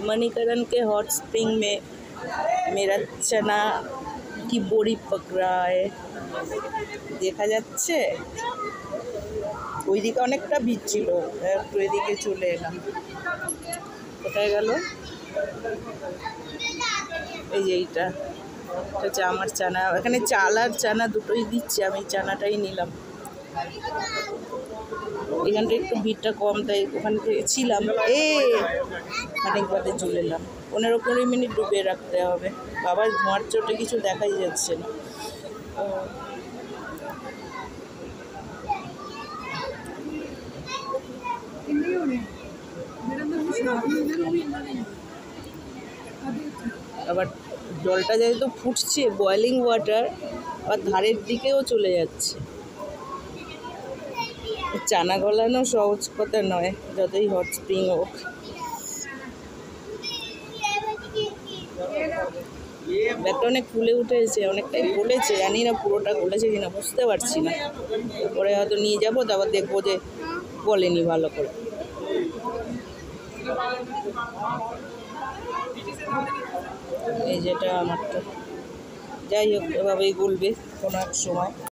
मणिकरण के hot spring में मेरा चना की बोरी पक रहा है। দেখা যাচ্ছে ওইদিকে অনেকটা ভিড় ছিল, একটু এদিকে চলে এলাম। কোথায় গেল? এই যে এইটা হচ্ছে আমার চানা। এখানে চাল আর চানা দুটোই দিচ্ছে, আমি চানাটাই নিলাম। এখানটা একটু ভিড়টা কম, তাই ওখানে ছিলাম। অনেক বাদে চলে এলাম। 15-20 মিনিট ডুবিয়ে রাখতে হবে। বাবা ধোঁয়ার চোটে কিছু দেখাই যাচ্ছে না। আবার জলটা যেহেতু ফুটছে, বয়েলিং ওয়াটার, আর ধারের দিকেও চলে যাচ্ছে। চানা গলানো সহজ কথা নয়, যতই হট স্প্রিং হোক। ব্যাগটা অনেক ফুলে উঠেছে, অনেকটাই গলেছে, জানি না পুরোটা গলেছে কিনা, বুঝতে পারছি না। পরে হয়তো নিয়ে যাবো, তারপর দেখবো যে গলেনি ভালো করে। এই যেটা আমারটা, যাই হোক এভাবেই গলবে কোনো এক সময়।